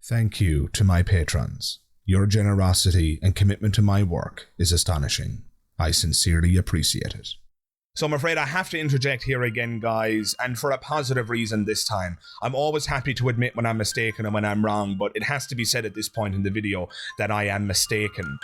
Thank you to my patrons. Your generosity and commitment to my work is astonishing. I sincerely appreciate it. So I'm afraid I have to interject here again, guys, and for a positive reason this time. I'm always happy to admit when I'm mistaken and when I'm wrong, but it has to be said at this point in the video that I am mistaken.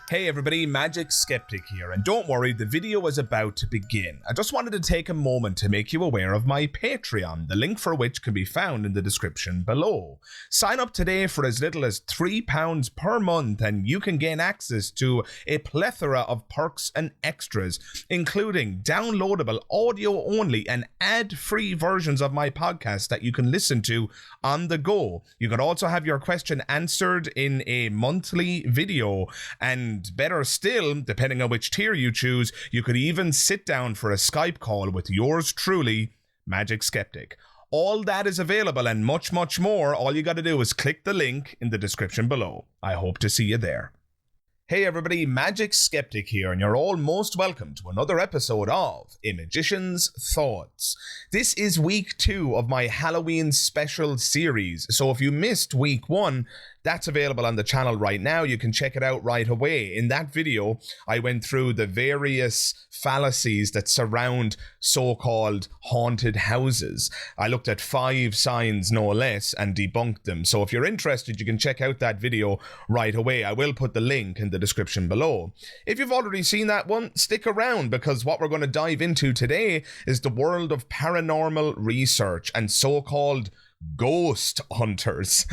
Hey everybody, Magic Skeptic here, and don't worry, the video is about to begin. I just wanted to take a moment to make you aware of my Patreon, the link for which can be found in the description below. Sign up today for as little as £3 per month and you can gain access to a plethora of perks and extras, including downloadable audio-only and ad-free versions of my podcast that you can listen to on the go. You can also have your question answered in a monthly video, and better still, depending on which tier you choose, you could even sit down for a Skype call with yours truly, Magic Skeptic. All that is available and much, much more. All you got to do is click the link in the description below. I hope to see you there. Hey everybody, Magic Skeptic here, and you're all most welcome to another episode of A Magician's Thoughts. This is week 2 of my Halloween special series, so if you missed week 1, that's available on the channel right now. You can check it out right away. In that video, I went through the various fallacies that surround so-called haunted houses. I looked at 5 signs, no less, and debunked them. So if you're interested, you can check out that video right away. I will put the link in the description below. If you've already seen that one, stick around, because what we're going to dive into today is the world of paranormal research and so-called ghost hunters.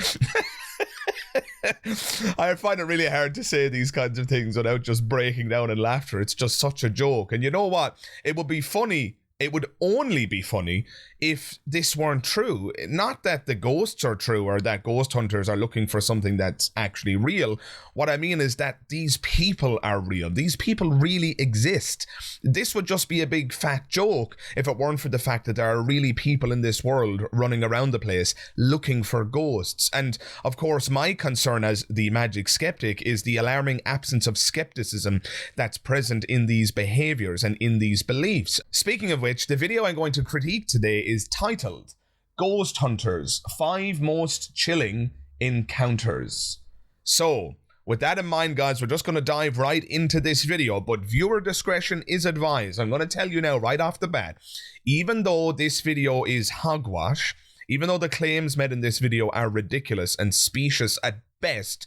I find it really hard to say these kinds of things without just breaking down in laughter. It's just such a joke. And you know what? It would be funny. It would only be funny if this weren't true. Not that the ghosts are true or that ghost hunters are looking for something that's actually real. What I mean is that these people are real. These people really exist. This would just be a big fat joke if it weren't for the fact that there are really people in this world running around the place looking for ghosts. And of course, my concern as the Magic Skeptic is the alarming absence of skepticism that's present in these behaviors and in these beliefs. Speaking of which, the video I'm going to critique today is titled Ghost Hunters, 5 Most Chilling Encounters. So, with that in mind, guys, we're just going to dive right into this video, but viewer discretion is advised. I'm going to tell you now right off the bat, even though this video is hogwash, even though the claims made in this video are ridiculous and specious at best,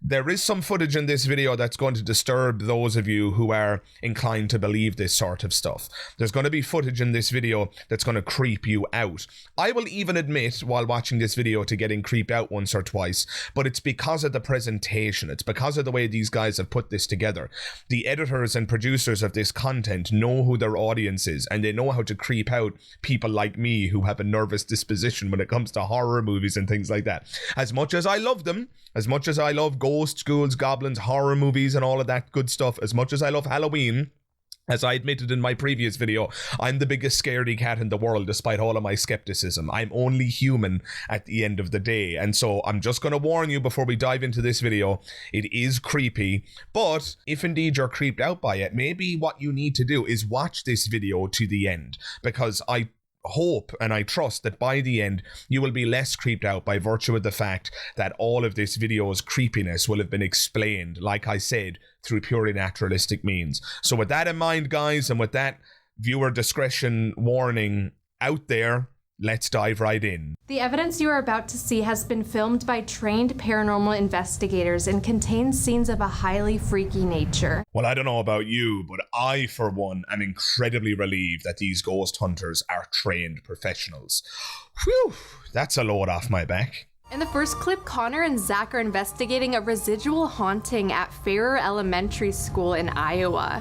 there is some footage in this video that's going to disturb those of you who are inclined to believe this sort of stuff. There's going to be footage in this video that's going to creep you out. I will even admit while watching this video to getting creeped out once or twice, but it's because of the presentation. It's because of the way these guys have put this together. The editors and producers of this content know who their audience is, and they know how to creep out people like me who have a nervous disposition when it comes to horror movies and things like that. As much as I love them, as much as I love ghosts, ghouls, goblins, horror movies, and all of that good stuff, as much as I love Halloween, as I admitted in my previous video, I'm the biggest scaredy cat in the world despite all of my skepticism. I'm only human at the end of the day. And so I'm just going to warn you before we dive into this video, it is creepy. But if indeed you're creeped out by it, maybe what you need to do is watch this video to the end, because I hope and I trust that by the end you will be less creeped out by virtue of the fact that all of this video's creepiness will have been explained, like I said, through purely naturalistic means. So with that in mind, guys, and with that viewer discretion warning out there, let's dive right in. The evidence you are about to see has been filmed by trained paranormal investigators and contains scenes of a highly freaky nature. Well, I don't know about you, but I, for one, am incredibly relieved that these ghost hunters are trained professionals. Whew, that's a load off my back. In the first clip, Connor and Zach are investigating a residual haunting at Farrer Elementary School in Iowa.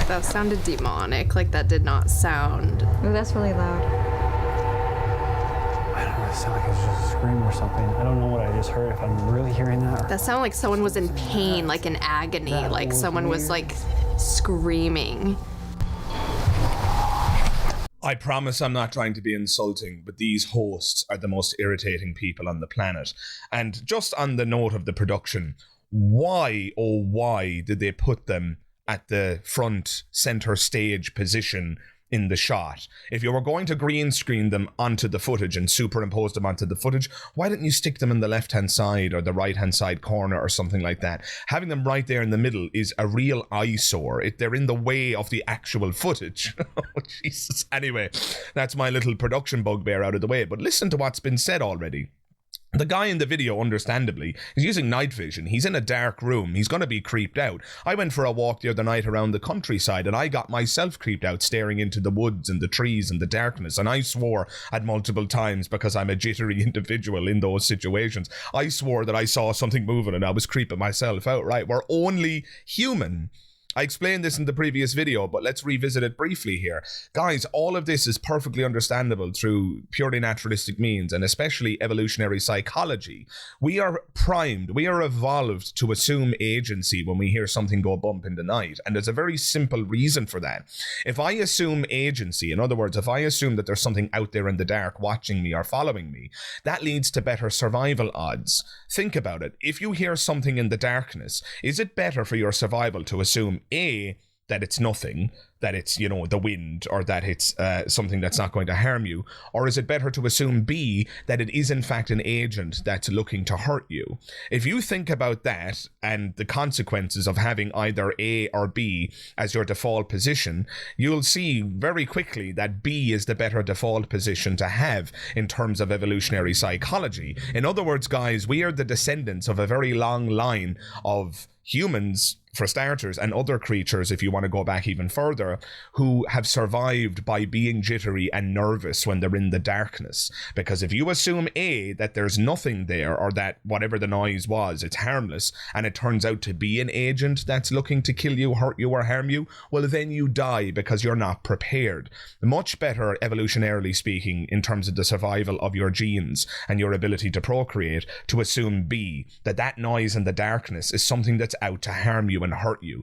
That sounded demonic, like that did not sound. Ooh, that's really loud. I don't know, it sounded like it was just a scream or something. I don't know what I just heard, if I'm really hearing that. That sounded like someone was in pain, like in agony, like someone was like screaming. I promise I'm not trying to be insulting, but these hosts are the most irritating people on the planet. And just on the note of the production, why, oh why, did they put them at the front center stage position in the shot? If you were going to green screen them onto the footage and superimpose them onto the footage, why didn't you stick them in the left-hand side or the right-hand side corner or something like that? Having them right there in the middle is a real eyesore. They're in the way of the actual footage. Oh, Jesus. Anyway, that's my little production bugbear out of the way. But listen to what's been said already. The guy in the video, understandably, is using night vision. He's in a dark room. He's going to be creeped out. I went for a walk the other night around the countryside and I got myself creeped out staring into the woods and the trees and the darkness. And I swore at multiple times, because I'm a jittery individual in those situations, I swore that I saw something moving and I was creeping myself out, right? We're only human. I explained this in the previous video, but let's revisit it briefly here. Guys, all of this is perfectly understandable through purely naturalistic means, and especially evolutionary psychology. We are primed, we are evolved to assume agency when we hear something go bump in the night, and there's a very simple reason for that. If I assume agency, in other words, if I assume that there's something out there in the dark watching me or following me, that leads to better survival odds. Think about it. If you hear something in the darkness, is it better for your survival to assume A, that it's nothing, that it's, you know, the wind, or that it's something that's not going to harm you? Or is it better to assume B, that it is in fact an agent that's looking to hurt you? If you think about that and the consequences of having either A or B as your default position, you'll see very quickly that B is the better default position to have in terms of evolutionary psychology. In other words, guys, we are the descendants of a very long line of humans, for starters, and other creatures, if you want to go back even further, who have survived by being jittery and nervous when they're in the darkness. Because if you assume A, that there's nothing there, or that whatever the noise was, it's harmless, and it turns out to be an agent that's looking to kill you, hurt you, or harm you, well, then you die because you're not prepared. Much better, evolutionarily speaking, in terms of the survival of your genes and your ability to procreate, to assume B, that noise in the darkness is something that's out to harm you and hurt you.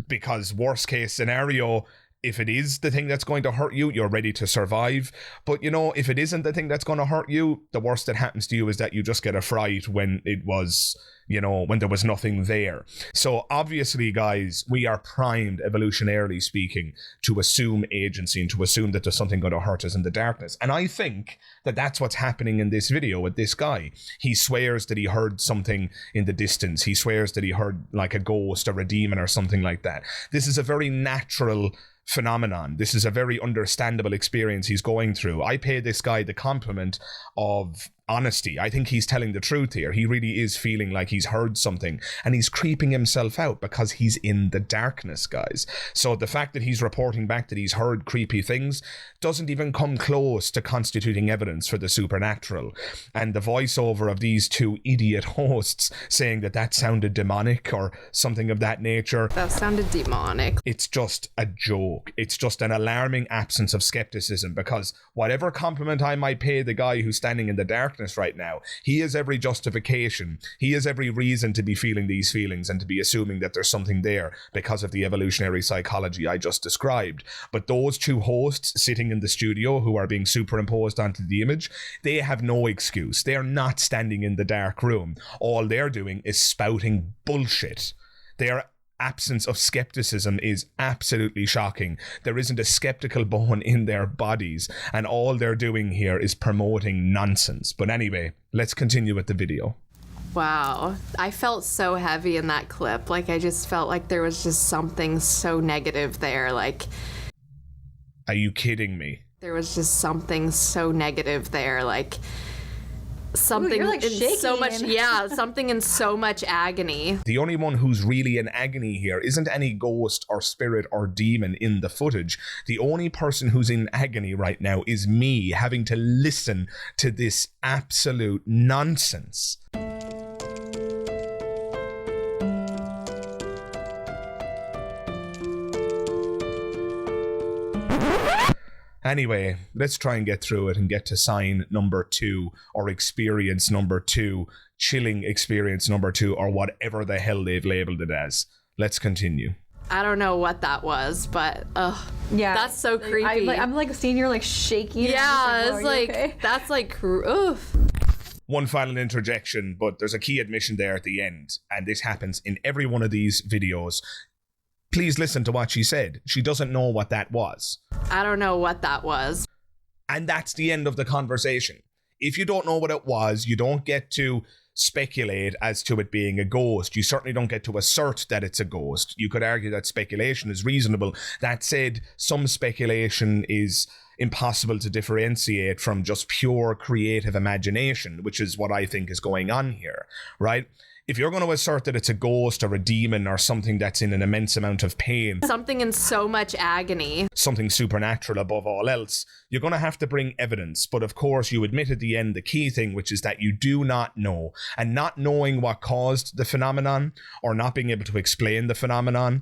Because worst case scenario, if it is the thing that's going to hurt you, you're ready to survive. But, you know, if it isn't the thing that's going to hurt you, the worst that happens to you is that you just get a fright when it was, you know, when there was nothing there. So obviously, guys, we are primed, evolutionarily speaking, to assume agency and to assume that there's something going to hurt us in the darkness. And I think that that's what's happening in this video with this guy. He swears that he heard something in the distance. He swears that he heard like a ghost or a demon or something like that. This is a very natural phenomenon. This is a very understandable experience he's going through. I pay this guy the compliment of honesty. I think he's telling the truth here. He really is feeling like he's heard something, and he's creeping himself out because he's in the darkness, guys. So the fact that he's reporting back that he's heard creepy things doesn't even come close to constituting evidence for the supernatural. And the voiceover of these two idiot hosts saying that sounded demonic or something of that nature. That sounded demonic. It's just a joke. It's just an alarming absence of skepticism, because whatever compliment I might pay the guy who's standing in the darkness right now, he has every justification, he has every reason to be feeling these feelings and to be assuming that there's something there because of the evolutionary psychology I just described. But those two hosts sitting in the studio who are being superimposed onto the image, they have no excuse. They're not standing in the dark room. All they're doing is spouting bullshit. Their absence of skepticism is absolutely shocking. There isn't a skeptical bone in their bodies, and all they're doing here is promoting nonsense. But anyway, let's continue with the video. Wow. I felt so heavy in that clip. Like, I just felt like there was just something so negative there. Like, are you kidding me? There was just something so negative there. Like, something you're like in so shaking. much something in so much agony. The only one who's really in agony here isn't any ghost or spirit or demon in the footage. The only person who's in agony right now is me, having to listen to this absolute nonsense. Anyway, let's try and get through it and get to sign number 2, or experience number 2, chilling experience number 2, or whatever the hell they've labeled it as. Let's continue. I don't know what that was, but Yeah, that's so creepy. I'm like seeing you're like shaking. Yeah, it's it's like okay? that's like oof. One final interjection, but there's a key admission there at the end, and this happens in every one of these videos. Please listen to what she said. She doesn't know what that was. I don't know what that was. And that's the end of the conversation. If you don't know what it was, you don't get to speculate as to it being a ghost. You certainly don't get to assert that it's a ghost. You could argue that speculation is reasonable. That said, some speculation is impossible to differentiate from just pure creative imagination, which is what I think is going on here, right? If you're going to assert that it's a ghost or a demon or something that's in an immense amount of pain, Something in so much agony. something supernatural above all else, you're going to have to bring evidence. But of course, you admit at the end the key thing, which is that you do not know. And not knowing what caused the phenomenon or not being able to explain the phenomenon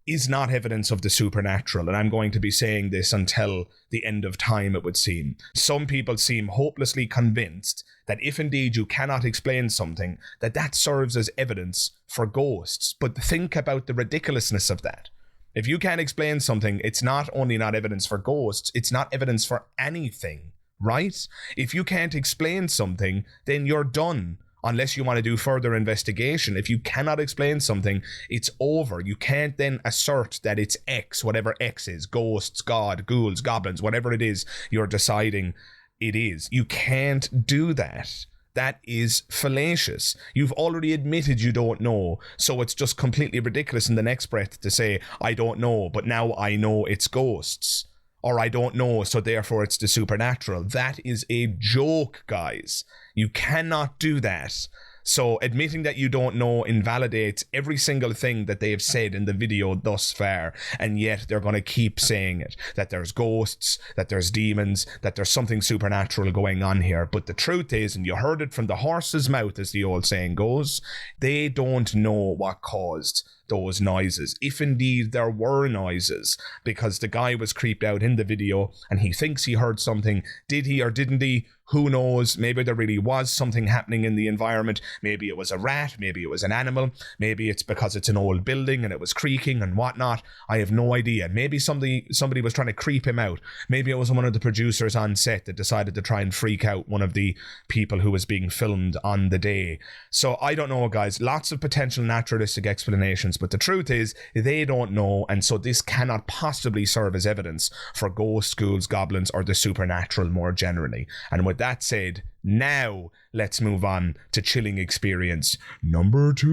is not evidence of the supernatural. And I'm going to be saying this until the end of time, it would seem. Some people seem hopelessly convinced that if indeed you cannot explain something, that serves as evidence for ghosts. But think about the ridiculousness of that. If you can't explain something, it's not only not evidence for ghosts, it's not evidence for anything, right? If you can't explain something, then you're done. Unless you want to do further investigation. If you cannot explain something, it's over. You can't then assert that it's X, whatever X is, ghosts, God, ghouls, goblins, whatever it is you're deciding it is. You can't do that. That is fallacious. You've already admitted you don't know, so it's just completely ridiculous in the next breath to say, I don't know, but now I know it's ghosts. Or I don't know, so therefore it's the supernatural. That is a joke, guys. You cannot do that. So admitting that you don't know invalidates every single thing that they've said in the video thus far, and yet they're going to keep saying it. That there's ghosts, that there's demons, that there's something supernatural going on here. But the truth is, and you heard it from the horse's mouth, as the old saying goes, they don't know what caused those noises, if indeed there were noises, because the guy was creeped out in the video and he thinks he heard something. Did he or didn't he? Who knows? Maybe there really was something happening in the environment. Maybe it was a rat, maybe it was an animal, maybe it's because it's an old building and it was creaking and whatnot. I have no idea. Maybe somebody was trying to creep him out. Maybe it was one of the producers on set that decided to try and freak out one of the people who was being filmed on the day. So I don't know, guys. Lots of potential naturalistic explanations, but the truth is they don't know, and so this cannot possibly serve as evidence for ghosts, ghouls, goblins, or the supernatural more generally. And with that said, now let's move on to chilling experience number 2.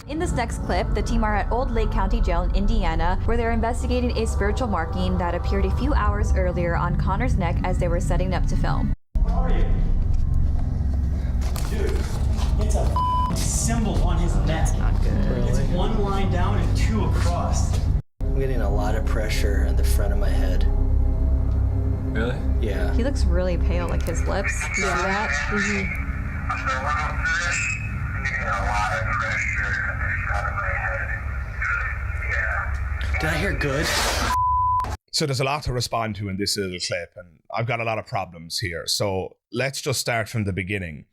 In this next clip, the team are at Old Lake County Jail in Indiana, where they're investigating a spiritual marking that appeared a few hours earlier on Connor's neck as they were setting up to film. Where are you? Dude, it's a symbol on his neck. Not good. Really? It's one line down and 2 across. I'm getting a lot of pressure in the front of my head. Really? Yeah. He looks really pale, like his lips. You see that? Did I hear good? So there's a lot to respond to in this little clip, and I've got a lot of problems here. So let's just start from the beginning.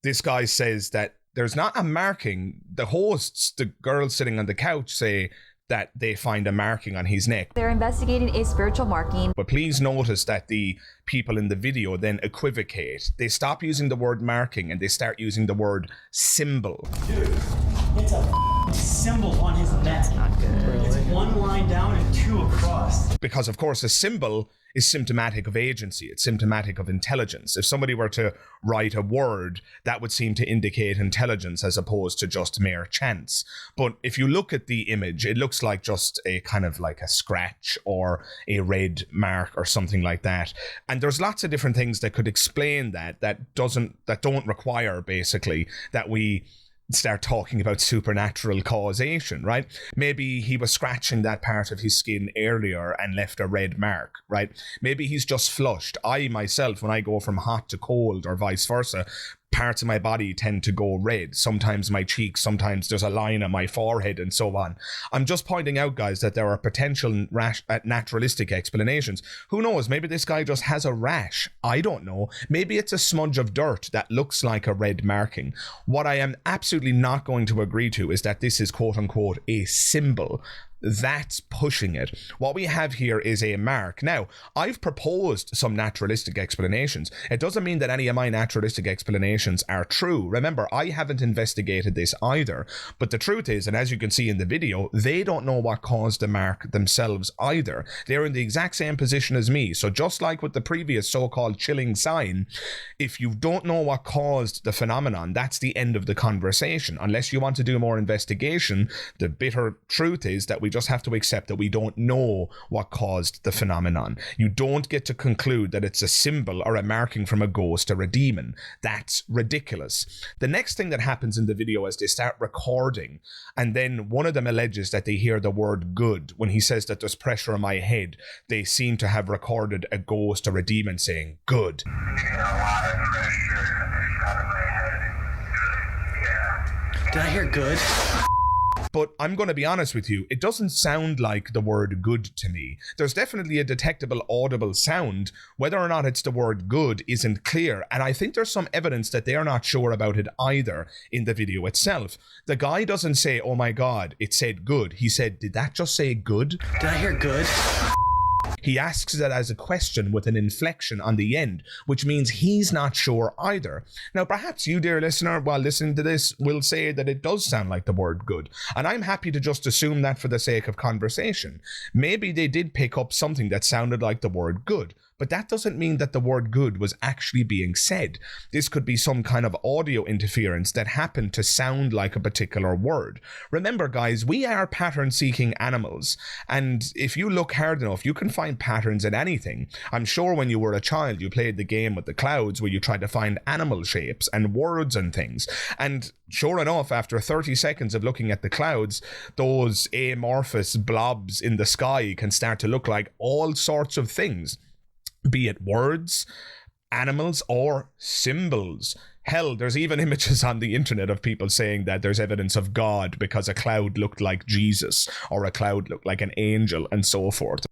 This guy says that there's not a marking. The hosts, the girls sitting on the couch, say that they find a marking on his neck. They're investigating a spiritual marking. But please notice that the people in the video then equivocate. They stop using the word marking and they start using the word symbol. Dude, it's a symbol on his neck. Not good. Really? It's one line down and 2 across. Because, of course, a symbol is symptomatic of agency. It's symptomatic of intelligence. If somebody were to write a word, that would seem to indicate intelligence as opposed to just mere chance. But if you look at the image, it looks like just a kind of like a scratch or a red mark or something like that. And there's lots of different things that could explain that don't require basically that we start talking about supernatural causation, right? Maybe he was scratching that part of his skin earlier and left a red mark, right? Maybe he's just flushed. I myself, when I go from hot to cold or vice versa, parts of my body tend to go red. Sometimes my cheeks, sometimes there's a line on my forehead and so on. I'm just pointing out, guys, that there are potential naturalistic explanations. Who knows? Maybe this guy just has a rash. I don't know. Maybe it's a smudge of dirt that looks like a red marking. What I am absolutely not going to agree to is that this is quote unquote a symbol. That's pushing it. What we have here is a mark. Now, I've proposed some naturalistic explanations. It doesn't mean that any of my naturalistic explanations are true. Remember, I haven't investigated this either. But the truth is, and as you can see in the video, they don't know what caused the mark themselves either. They're in the exact same position as me. So just like with the previous so-called chilling sign, if you don't know what caused the phenomenon, that's the end of the conversation. Unless you want to do more investigation, the bitter truth is that we just have to accept that we don't know what caused the phenomenon. You don't get to conclude that it's a symbol or a marking from a ghost or a demon. That's ridiculous. The next thing that happens in the video is they start recording, and then one of them alleges that they hear the word good. When he says that there's pressure on my head, they seem to have recorded a ghost or a demon saying good. Did I hear good? But I'm going to be honest with you, it doesn't sound like the word good to me. There's definitely a detectable audible sound. Whether or not it's the word good isn't clear, and I think there's some evidence that they are not sure about it either in the video itself. The guy doesn't say, oh my god, it said good. He said, did that just say good? Did I hear good? He asks it as a question with an inflection on the end, which means he's not sure either. Now, perhaps you, dear listener, while listening to this, will say that it does sound like the word good, and I'm happy to just assume that for the sake of conversation. Maybe they did pick up something that sounded like the word good, but that doesn't mean that the word good was actually being said. This could be some kind of audio interference that happened to sound like a particular word. Remember, guys, we are pattern-seeking animals, and if you look hard enough, you can find patterns in anything. I'm sure when you were a child, you played the game with the clouds where you tried to find animal shapes and words and things, and sure enough, after 30 seconds of looking at the clouds, those amorphous blobs in the sky can start to look like all sorts of things. Be it words, animals, or symbols. Hell, there's even images on the internet of people saying that there's evidence of God because a cloud looked like Jesus, or a cloud looked like an angel, and so forth.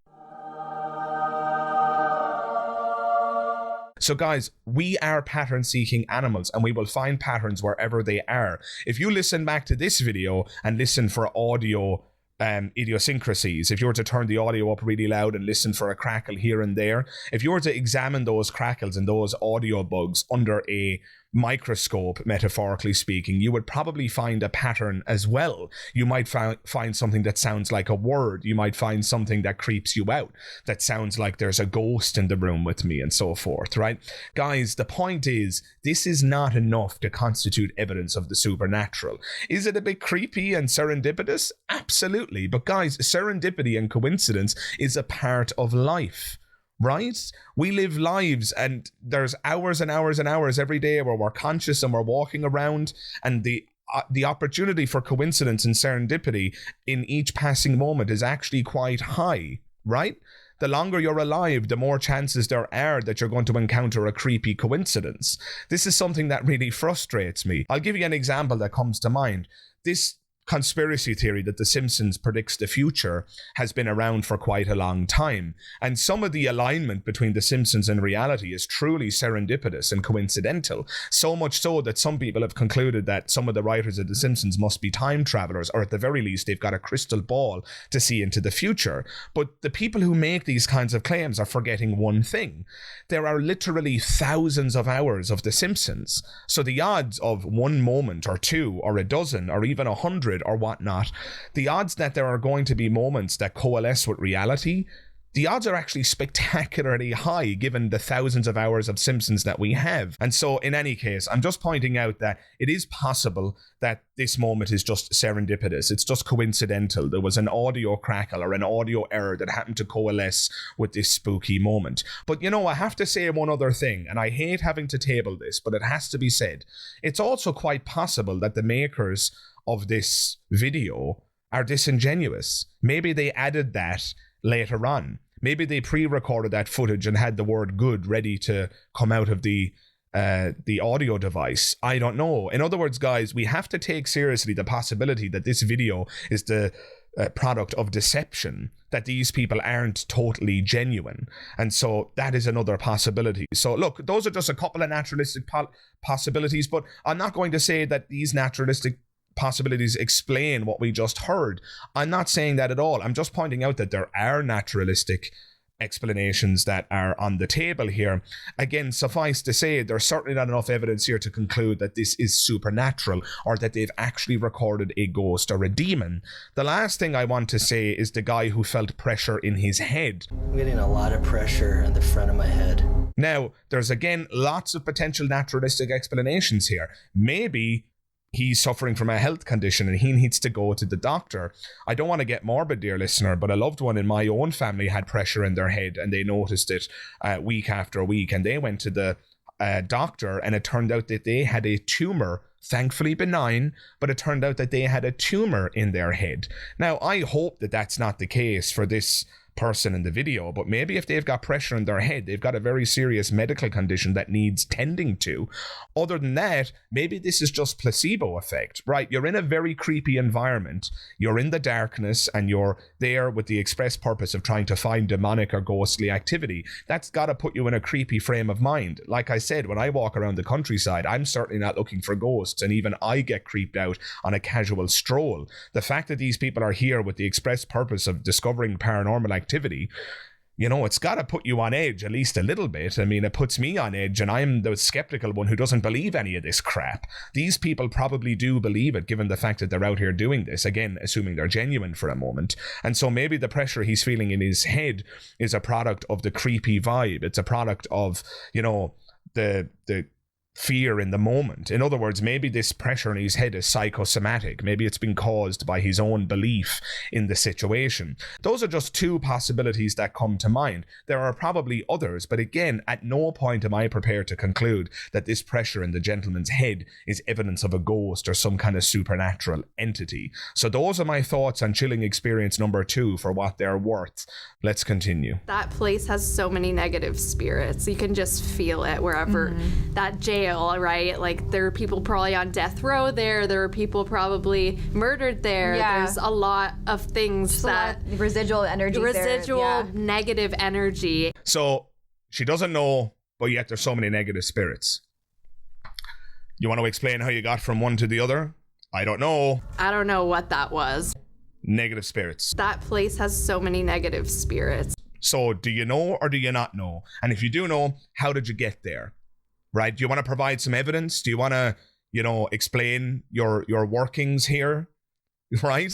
So guys, we are pattern-seeking animals, and we will find patterns wherever they are. If you listen back to this video and listen for audio idiosyncrasies, if you were to turn the audio up really loud and listen for a crackle here and there, if you were to examine those crackles and those audio bugs under a microscope, metaphorically speaking, you would probably find a pattern as well. You might find something that sounds like a word. You might find something that creeps you out, that sounds like there's a ghost in the room with me, and so forth, right? Guys, the point is, this is not enough to constitute evidence of the supernatural. Is it a bit creepy and serendipitous? Absolutely. But guys, serendipity and coincidence is a part of life. Right? We live lives, and there's hours and hours and hours every day where we're conscious and we're walking around, and the opportunity for coincidence and serendipity in each passing moment is actually quite high, right? The longer you're alive, the more chances there are that you're going to encounter a creepy coincidence. This is something that really frustrates me. I'll give you an example that comes to mind. This conspiracy theory that The Simpsons predicts the future has been around for quite a long time, and some of the alignment between The Simpsons and reality is truly serendipitous and coincidental, so much so that some people have concluded that some of the writers of The Simpsons must be time travelers, or at the very least they've got a crystal ball to see into the future. But the people who make these kinds of claims are forgetting one thing. There are literally thousands of hours of The Simpsons, so the odds of one moment or two or a dozen or even 100 or whatnot, the odds that there are going to be moments that coalesce with reality, the odds are actually spectacularly high given the thousands of hours of Simpsons that we have. And so in any case, I'm just pointing out that it is possible that this moment is just serendipitous. It's just coincidental. There was an audio crackle or an audio error that happened to coalesce with this spooky moment. But you know, I have to say one other thing, and I hate having to table this, but it has to be said. It's also quite possible that the makers of this video are disingenuous. Maybe they added that later on. Maybe they pre-recorded that footage and had the word good ready to come out of the the audio device. I don't know. In other words, guys, we have to take seriously the possibility that this video is the product of deception, that these people aren't totally genuine. And so that is another possibility. So look, those are just a couple of naturalistic possibilities, but I'm not going to say that these naturalistic possibilities explain what we just heard. I'm not saying that at all. I'm just pointing out that there are naturalistic explanations that are on the table here. Again, suffice to say, there's certainly not enough evidence here to conclude that this is supernatural or that they've actually recorded a ghost or a demon. The last thing I want to say is the guy who felt pressure in his head. I'm getting a lot of pressure in the front of my head. Now, there's again lots of potential naturalistic explanations here. Maybe he's suffering from a health condition and he needs to go to the doctor. I don't want to get morbid, dear listener, but a loved one in my own family had pressure in their head and they noticed it week after week, and they went to the doctor, and it turned out that they had a tumor, thankfully benign, but it turned out that they had a tumor in their head. Now, I hope that that's not the case for this person in the video, but maybe if they've got pressure in their head, they've got a very serious medical condition that needs tending to. Other than that, maybe this is just placebo effect, right? You're in a very creepy environment, you're in the darkness, and you're there with the express purpose of trying to find demonic or ghostly activity. That's got to put you in a creepy frame of mind. Like I said, when I walk around the countryside, I'm certainly not looking for ghosts, and even I get creeped out on a casual stroll. The fact that these people are here with the express purpose of discovering paranormal activity, you know, it's got to put you on edge at least a little bit. I mean, it puts me on edge, and I'm the skeptical one who doesn't believe any of this crap. These people probably do believe it, given the fact that they're out here doing this, again, assuming they're genuine for a moment. And so maybe the pressure he's feeling in his head is a product of the creepy vibe. It's a product of, you know, the fear in the moment. In other words, maybe this pressure in his head is psychosomatic. Maybe it's been caused by his own belief in the situation. Those are just two possibilities that come to mind. There are probably others, but again, at no point am I prepared to conclude that this pressure in the gentleman's head is evidence of a ghost or some kind of supernatural entity. So those are my thoughts on chilling experience number 2 for what they're worth. Let's continue. That place has so many negative spirits. You can just feel it wherever. That jail, right? Like, there are people probably on death row there. There are people probably murdered there. Yeah. There's a lot of things Just that... a lot of residual energy Residual there. Yeah. negative energy. So she doesn't know, but yet there's so many negative spirits. You want to explain how you got from one to the other? I don't know. I don't know what that was. Negative spirits. That place has so many negative spirits. So do you know or do you not know? And if you do know, how did you get there? Right? Do you want to provide some evidence? Do you want to, you know, explain your workings here? Right?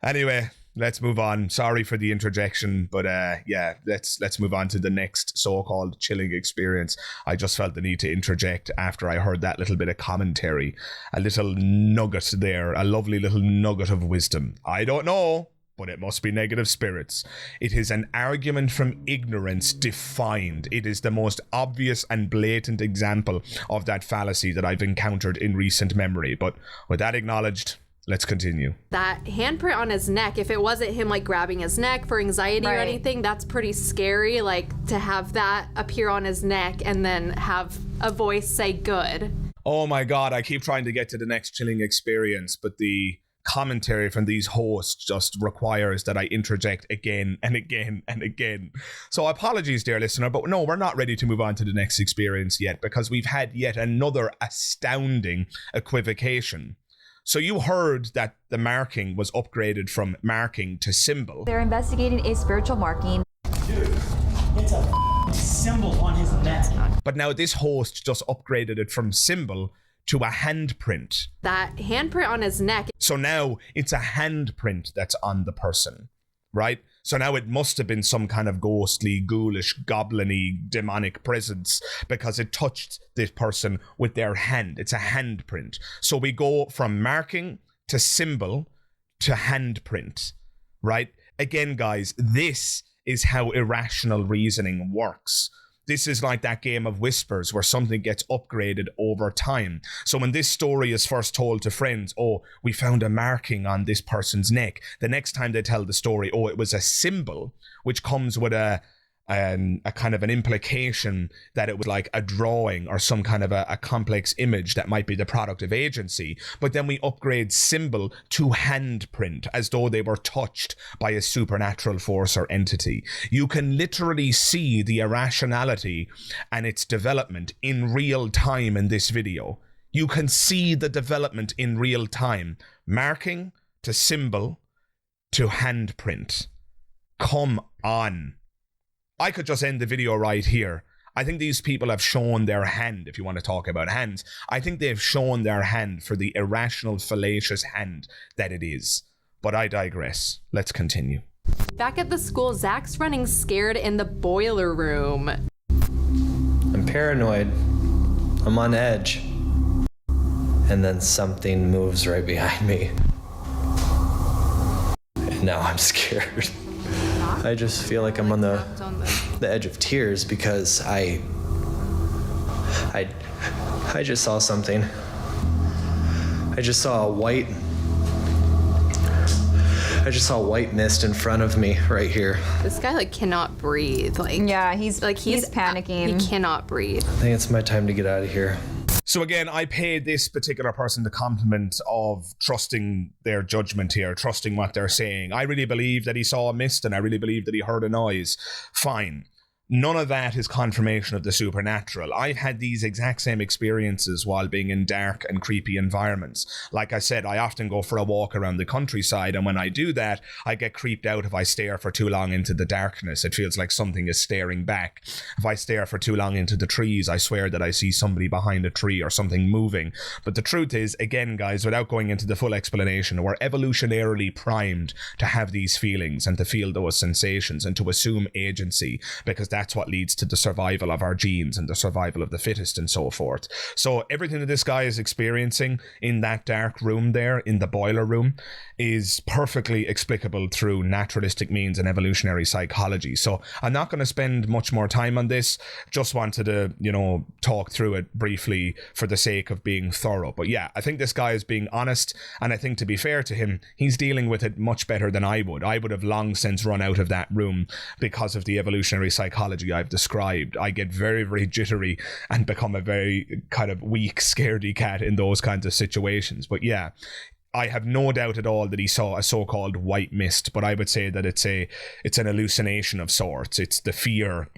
Anyway, let's move on. Sorry for the interjection, but yeah, let's move on to the next so-called chilling experience. I just felt the need to interject after I heard that little bit of commentary. A little nugget there, a lovely little nugget of wisdom. I don't know, but it must be negative spirits. It is an argument from ignorance defined. It is the most obvious and blatant example of that fallacy that I've encountered in recent memory. But with that acknowledged, let's continue. That handprint on his neck, if it wasn't him like grabbing his neck for anxiety or Right. anything, that's pretty scary. Like, to have that appear on his neck and then have a voice say good. Oh my god, I keep trying to get to the next chilling experience, but the commentary from these hosts just requires that I interject again and again and again. So apologies, dear listener, but no, we're not ready to move on to the next experience yet, because we've had yet another astounding equivocation. So you heard that the marking was upgraded from marking to symbol. They're investigating a spiritual marking. Dude, it's a symbol on his neck. But now this host just upgraded it from symbol to a handprint. That handprint on his neck, So now it's a handprint that's on the person, right? So now it must have been some kind of ghostly, ghoulish, goblin-y, demonic presence because it touched this person with their hand. It's a handprint. So we go from marking to symbol to handprint, right? Again, guys, this is how irrational reasoning works. This is like that game of whispers where something gets upgraded over time. So when this story is first told to friends, oh, we found a marking on this person's neck. The next time they tell the story, oh, it was a symbol, which comes with a a kind of an implication that it was like a drawing or some kind of a complex image that might be the product of agency. But then we upgrade symbol to handprint as though they were touched by a supernatural force or entity. You can literally see the irrationality and its development in real time in this video. You can see the development in real time. Marking to symbol to handprint. Come on. I could just end the video right here. I think these people have shown their hand, if you want to talk about hands. I think they've shown their hand for the irrational, fallacious hand that it is. But I digress. Let's continue. Back at the school, Zach's running scared in the boiler room. I'm paranoid. I'm on edge. And then something moves right behind me. And now I'm scared. I just feel like I'm on the edge of tears because I just saw something. I just saw white mist in front of me right here. This guy like cannot breathe. Yeah, he's panicking. He cannot breathe. I think it's my time to get out of here. So again, I paid this particular person the compliment of trusting their judgment here, trusting what they're saying. I really believe that he saw a mist and I really believe that he heard a noise. Fine. None of that is confirmation of the supernatural. I've had these exact same experiences while being in dark and creepy environments. Like I said, I often go for a walk around the countryside, and when I do that, I get creeped out if I stare for too long into the darkness. It feels like something is staring back. If I stare for too long into the trees, I swear that I see somebody behind a tree or something moving. But the truth is, again, guys, without going into the full explanation, we're evolutionarily primed to have these feelings and to feel those sensations and to assume agency, because that's what leads to the survival of our genes and the survival of the fittest and so forth. So everything that this guy is experiencing in that dark room there, in the boiler room, is perfectly explicable through naturalistic means and evolutionary psychology. So I'm not going to spend much more time on this. Just wanted to, talk through it briefly for the sake of being thorough. But yeah, I think this guy is being honest, and I think, to be fair to him, he's dealing with it much better than I would. I would have long since run out of that room because of the evolutionary psychology I've described. I get very, very jittery and become a very kind of weak, scaredy cat in those kinds of situations. But yeah, I have no doubt at all that he saw a so-called white mist, but I would say that it's an hallucination of sorts. It's the fear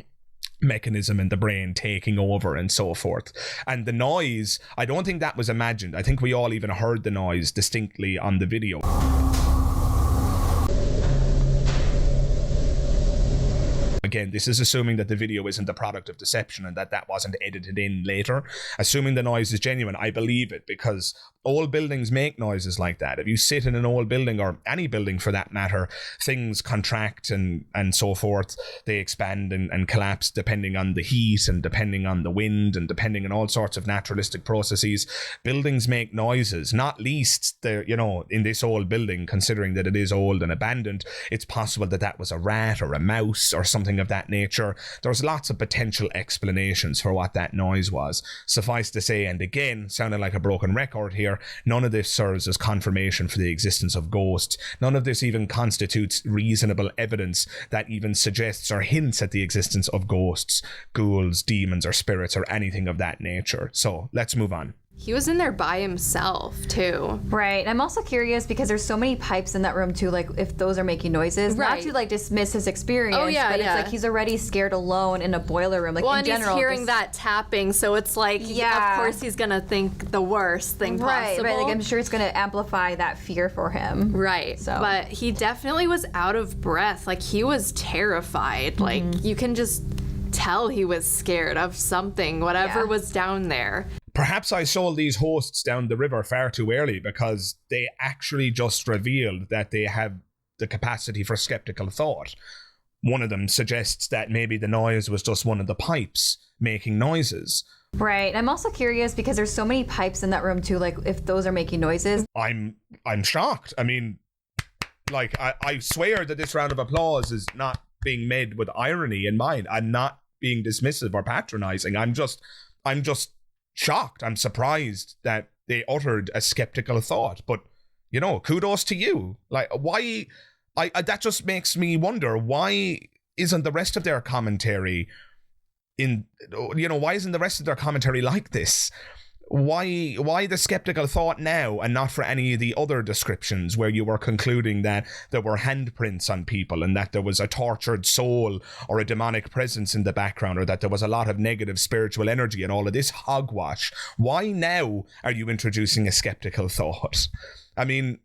mechanism in the brain taking over and so forth. And the noise, I don't think that was imagined. I think we all even heard the noise distinctly on the video. Again, this is assuming that the video isn't the product of deception and that wasn't edited in later. Assuming the noise is genuine, I believe it, because old buildings make noises like that. If you sit in an old building, or any building for that matter, things contract and so forth. They expand and collapse depending on the heat and depending on the wind and depending on all sorts of naturalistic processes. Buildings make noises, not least in this old building, considering that it is old and abandoned. It's possible that was a rat or a mouse or something of that nature. There's lots of potential explanations for what that noise was. Suffice to say, and again, sounding like a broken record here, none of this serves as confirmation for the existence of ghosts. None of this even constitutes reasonable evidence that even suggests or hints at the existence of ghosts, ghouls, demons, or spirits, or anything of that nature. So let's move on. He was in there by himself, too. Right. I'm also curious because there's so many pipes in that room, too, like if those are making noises. Right. Not to dismiss his experience, but it's like he's already scared alone in a boiler room. Like, in general, he's hearing that tapping, so it's like, of course he's going to think the worst thing possible. Right, I'm sure it's going to amplify that fear for him. Right. So. But he definitely was out of breath. Like, he was terrified. Like, you can just tell he was scared of something, whatever was down there. Perhaps I sold these hosts down the river far too early, because they actually just revealed that they have the capacity for skeptical thought. One of them suggests that maybe the noise was just one of the pipes making noises. Right. I'm also curious because there's so many pipes in that room, too, like if those are making noises. I'm shocked. I mean, like, I swear that this round of applause is not being made with irony in mind. I'm not being dismissive or patronizing. I'm just shocked. I'm surprised that they uttered a skeptical thought, but kudos to you. Like, why? That just makes me wonder, why isn't the rest of their commentary why isn't the rest of their commentary like this? Why the skeptical thought now and not for any of the other descriptions where you were concluding that there were handprints on people and that there was a tortured soul or a demonic presence in the background, or that there was a lot of negative spiritual energy and all of this hogwash? Why now are you introducing a skeptical thought? I mean,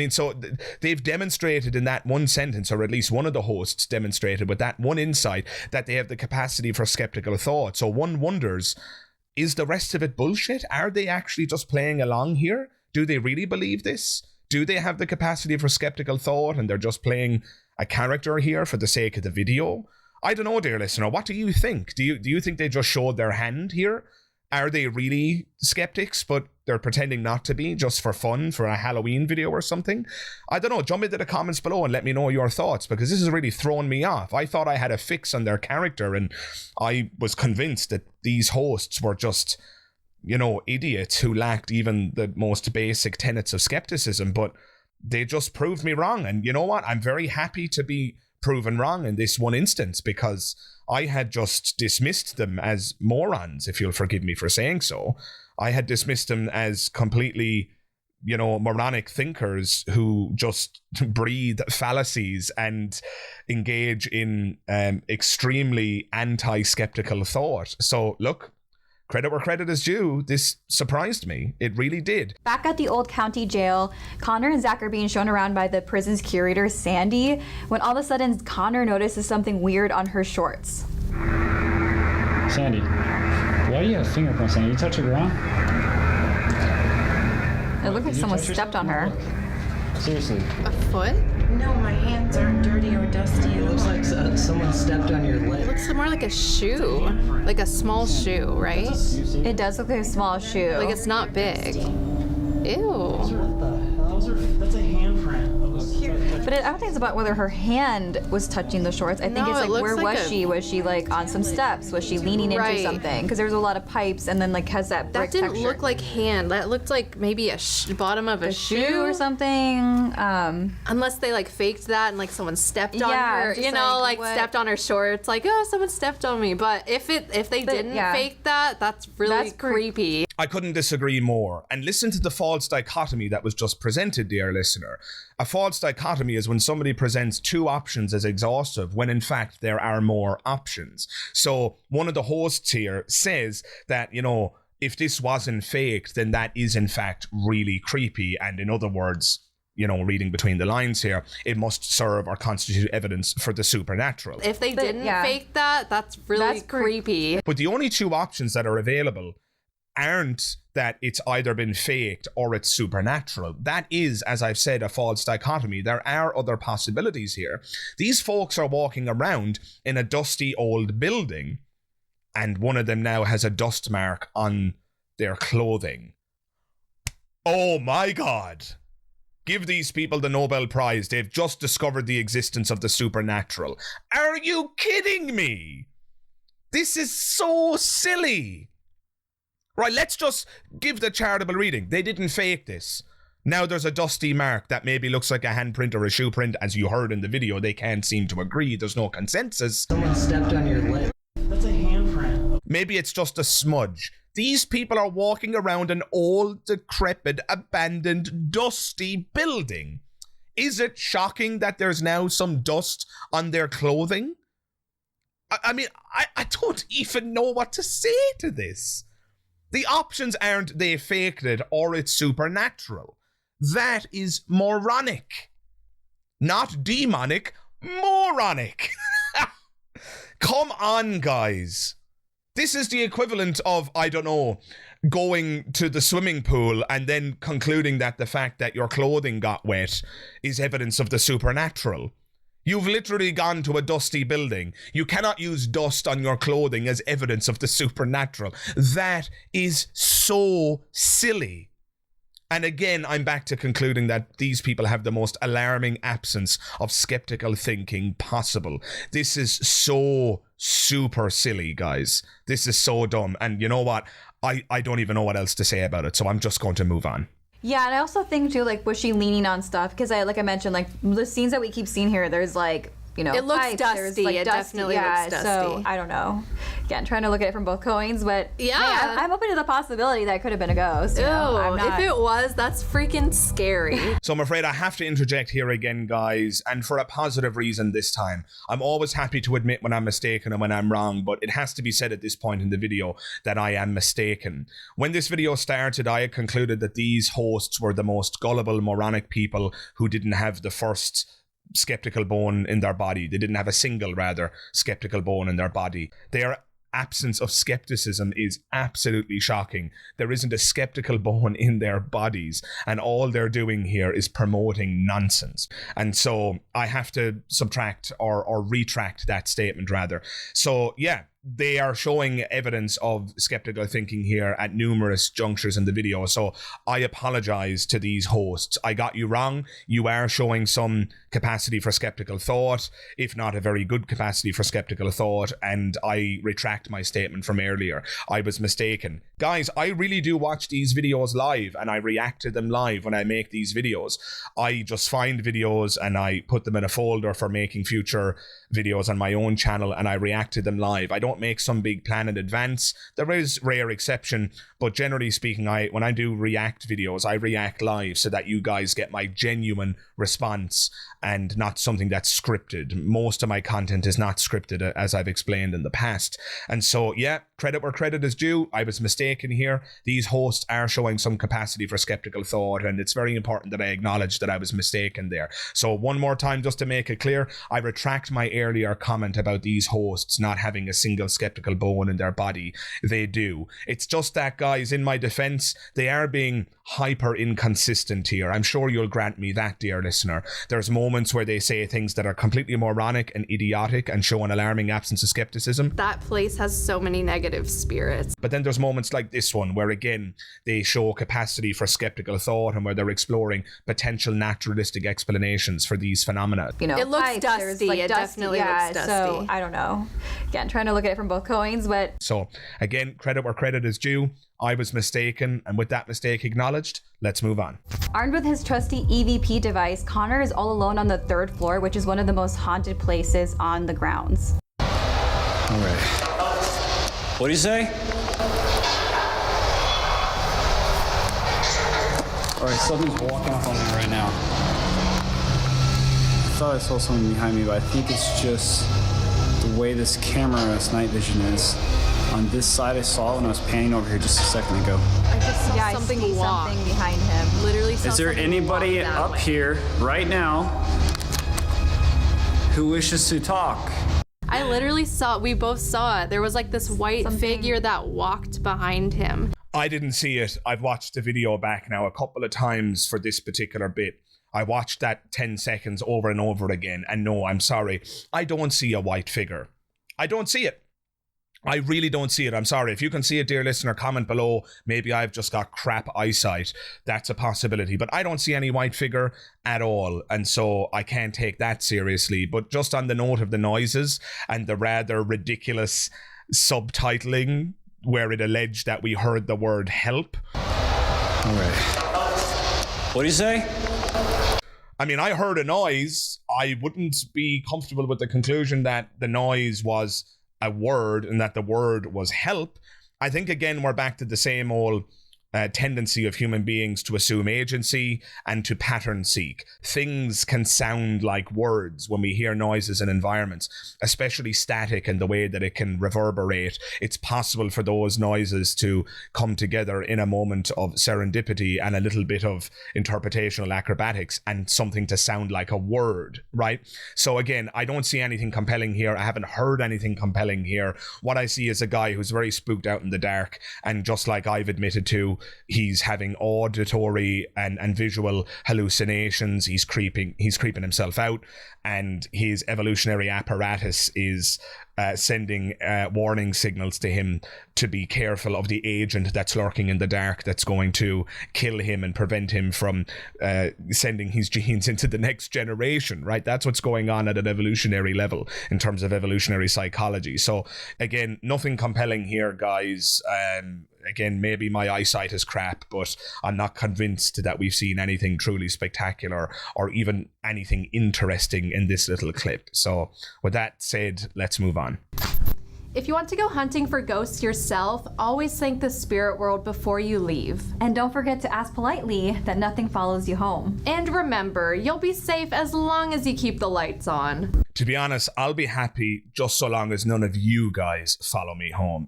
so they've demonstrated in that one sentence, or at least one of the hosts demonstrated with that one insight, that they have the capacity for skeptical thought. So one wonders, is the rest of it bullshit? Are they actually just playing along here? Do they really believe this? Do they have the capacity for skeptical thought and they're just playing a character here for the sake of the video? I don't know, dear listener. What do you think? Do you think they just showed their hand here? Are they really skeptics, but they're pretending not to be just for fun, for a Halloween video or something? I don't know. Jump into the comments below and let me know your thoughts, because this is really throwing me off. I thought I had a fix on their character, and I was convinced that these hosts were just, idiots who lacked even the most basic tenets of skepticism, but they just proved me wrong. And you know what? I'm very happy to be proven wrong in this one instance, because I had just dismissed them as morons, if you'll forgive me for saying so. I had dismissed them as completely, moronic thinkers who just breathe fallacies and engage in extremely anti-skeptical thought. So look, credit where credit is due. This surprised me. It really did. Back at the old county jail, Connor and Zach are being shown around by the prison's curator, Sandy, when all of a sudden Connor notices something weird on her shorts. Sandy, why do you have fingerprints on you? You touch the ground? It looked like someone stepped on her. Seriously. A foot? No, my hands aren't dirty or dusty. It looks like someone stepped on your leg. It looks more like a shoe. Like a small shoe, right? It does look like a small shoe. Like it's not big. Ew. That's a handprint. But I don't think it's about whether her hand was touching the shorts. I think No, it's it like, looks where like was she? Was she like on some steps? Was she leaning into Right. something? Because there's a lot of pipes and then like has that brick That didn't texture. look like hand. That looked like maybe a bottom of a shoe or something. Unless they like faked that and like someone stepped on Yeah, her, just like what- stepped on her shorts, like, oh, someone stepped on me. But if they didn't yeah. fake that, that's really creepy. I couldn't disagree more. And listen to the false dichotomy that was just presented, dear listener. A false dichotomy is when somebody presents two options as exhaustive when in fact there are more options. So one of the hosts here says that, if this wasn't faked, then that is in fact really creepy. And in other words, reading between the lines here, it must serve or constitute evidence for the supernatural. If they didn't fake that, that's really creepy. But the only two options that are available aren't that it's either been faked or it's supernatural. That is, as I've said, a false dichotomy. There are other possibilities here. These folks are walking around in a dusty old building, and one of them now has a dust mark on their clothing. Oh my God. Give these people the Nobel Prize. They've just discovered the existence of the supernatural. Are you kidding me? This is so silly. Right, let's just give the charitable reading. They didn't fake this. Now there's a dusty mark that maybe looks like a handprint or a shoe print. As you heard in the video, they can't seem to agree. There's no consensus. Someone stepped on your leg. That's a handprint. Maybe it's just a smudge. These people are walking around an old, decrepit, abandoned, dusty building. Is it shocking that there's now some dust on their clothing? I mean, I don't even know what to say to this. The options aren't they faked it or it's supernatural. That is moronic. Not demonic, moronic. Come on, guys. This is the equivalent of, I don't know, going to the swimming pool and then concluding that the fact that your clothing got wet is evidence of the supernatural. You've literally gone to a dusty building. You cannot use dust on your clothing as evidence of the supernatural. That is so silly. And again, I'm back to concluding that these people have the most alarming absence of skeptical thinking possible. This is so super silly, guys. This is so dumb. And you know what? I don't even know what else to say about it, so I'm just going to move on. Yeah, and I also think too, like, was she leaning on stuff? Because like I mentioned, like the scenes that we keep seeing here, there's like It looks pipes. dusty. There's, like, It definitely looks dusty. So I don't know. Again, trying to look at it from both coins, but Yeah. hey, I'm open to the possibility that it could have been a ghost. I'm not... If it was, that's freaking scary. So I'm afraid I have to interject here again, guys, and for a positive reason this time. I'm always happy to admit when I'm mistaken and when I'm wrong, but it has to be said at this point in the video that I am mistaken. When this video started, I had concluded that these hosts were the most gullible, moronic people who didn't have the first skeptical bone in their body. They didn't have a single, rather, skeptical bone in their body. Their absence of skepticism is absolutely shocking. There isn't a skeptical bone in their bodies, and all they're doing here is promoting nonsense. And so I have to subtract or retract that statement, rather. So yeah, they are showing evidence of skeptical thinking here at numerous junctures in the video. So I apologize to these hosts. I got you wrong. You are showing some capacity for skeptical thought, if not a very good capacity for skeptical thought, and I retract my statement from earlier. I was mistaken. Guys, I really do watch these videos live, and I react to them live when I make these videos. I just find videos and I put them in a folder for making future videos on my own channel, and I react to them live. I don't make some big plan in advance. There is rare exception, but generally speaking, when I do react videos, I react live so that you guys get my genuine response and not something that's scripted. Most of my content is not scripted, as I've explained in the past. And so, yeah, credit where credit is due. I was mistaken here. These hosts are showing some capacity for skeptical thought, and it's very important that I acknowledge that I was mistaken there. So one more time, just to make it clear, I retract my earlier comment about these hosts not having a single skeptical bone in their body. They do. It's just that, guys, in my defense, they are being hyper inconsistent here. I'm sure you'll grant me that, dear listener. There's moments where they say things that are completely moronic and idiotic and show an alarming absence of skepticism. That place has so many negative spirits. But then there's moments like this one where, again, they show capacity for skeptical thought and where they're exploring potential naturalistic explanations for these phenomena. It looks pipes. dusty. There's, like, It definitely looks dusty. So I don't know. Again, trying to look at it from both coins, but... So, again, credit where credit is due. I was mistaken, and with that mistake acknowledged, let's move on. Armed with his trusty EVP device, Connor is all alone on the 3rd floor, which is one of the most haunted places on the grounds. All right. What do you say? All right, something's walking up on me right now. I thought I saw something behind me, but I think it's just the way this camera's night vision is. On this side, I saw it when I was panning over here just a second ago. I just saw Yeah, something I see walk. something behind him. Literally saw Is there something anybody walk that up way. here right now who wishes to talk? I literally saw, we both saw it. There was like this white figure that walked behind him. I didn't see it. I've watched the video back now a couple of times for this particular bit. I watched that 10 seconds over and over again, and no, I'm sorry. I don't see a white figure. I don't see it. I really don't see it. I'm sorry. If you can see it, dear listener, comment below. Maybe I've just got crap eyesight. That's a possibility. But I don't see any white figure at all. And so I can't take that seriously. But just on the note of the noises and the rather ridiculous subtitling where it alleged that we heard the word help. All right. What do you say? I mean, I heard a noise. I wouldn't be comfortable with the conclusion that the noise was a word and that the word was help. I think, again, we're back to the same old tendency of human beings to assume agency and to pattern seek. Things can sound like words when we hear noises in environments, especially static and the way that it can reverberate. It's possible for those noises to come together in a moment of serendipity and a little bit of interpretational acrobatics and something to sound like a word, right? So again, I don't see anything compelling here. I haven't heard anything compelling here. What I see is a guy who's very spooked out in the dark, and just like I've admitted to, he's having auditory and visual hallucinations. He's creeping himself out, and his evolutionary apparatus is sending warning signals to him to be careful of the agent that's lurking in the dark that's going to kill him and prevent him from sending his genes into the next generation, right? That's what's going on at an evolutionary level in terms of evolutionary psychology. So again, nothing compelling here, guys. Again, maybe my eyesight is crap, but I'm not convinced that we've seen anything truly spectacular or even anything interesting in this little clip. So with that said, let's move on. If you want to go hunting for ghosts yourself, always thank the spirit world before you leave. And don't forget to ask politely that nothing follows you home. And remember, you'll be safe as long as you keep the lights on. To be honest, I'll be happy just so long as none of you guys follow me home.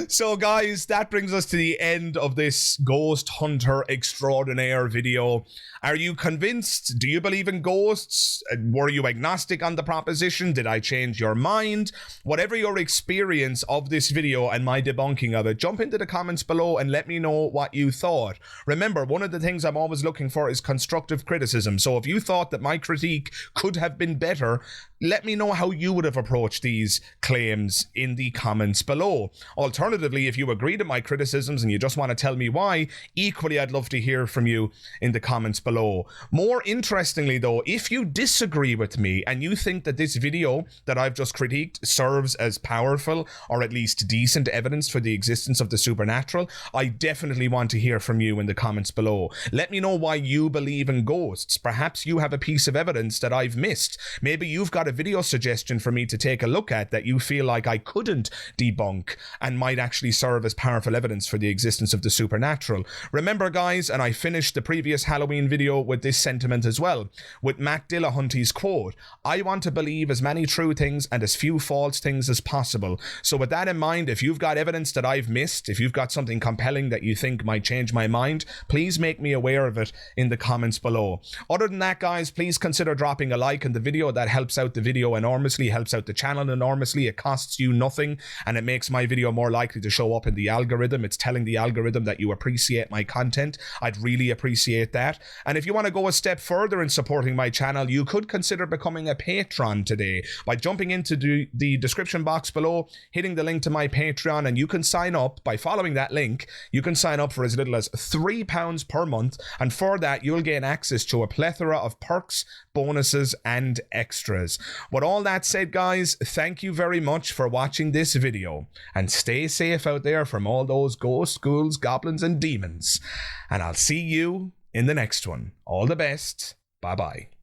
So guys, that brings us to the end of this Ghost Hunter Extraordinaire video. Are you convinced? Do you believe in ghosts? Were you agnostic on the proposition? Did I change your mind? Whatever your experience of this video and my debunking of it, jump into the comments below and let me know what you thought. Remember, one of the things I'm always looking for is constructive criticism. So if you thought that my critique could have been better, let me know how you would have approached these claims in the comments below. Alternatively, if you agree to my criticisms and you just want to tell me why, equally I'd love to hear from you in the comments below. More interestingly though, if you disagree with me and you think that this video that I've just critiqued serves as powerful or at least decent evidence for the existence of the supernatural, I definitely want to hear from you in the comments below. Let me know why you believe in ghosts. Perhaps you have a piece of evidence that I've missed. Maybe you've got a video suggestion for me to take a look at that you feel like I couldn't debunk and might actually serve as powerful evidence for the existence of the supernatural. Remember guys, and I finished the previous Halloween video with this sentiment as well, with Matt Dillahunty's quote, "I want to believe as many true things and as few false things as possible." So with that in mind, if you've got evidence that I've missed, if you've got something compelling that you think might change my mind, please make me aware of it in the comments below. Other than that guys, please consider dropping a like on the video. That helps out the video enormously, helps out the channel enormously. It costs you nothing and it makes my video more likely to show up in the algorithm. It's telling the algorithm that you appreciate my content. I'd really appreciate that. And if you want to go a step further in supporting my channel, you could consider becoming a patron today by jumping into the description box below, hitting the link to my Patreon, and you can sign up by following that link. You can sign up for as little as £3 per month, and for that you'll gain access to a plethora of perks, bonuses and extras. With all that said guys, thank you very much for watching this video, and stay safe out there from all those ghosts, ghouls, goblins and demons, and I'll see you in the next one. All the best. Bye bye.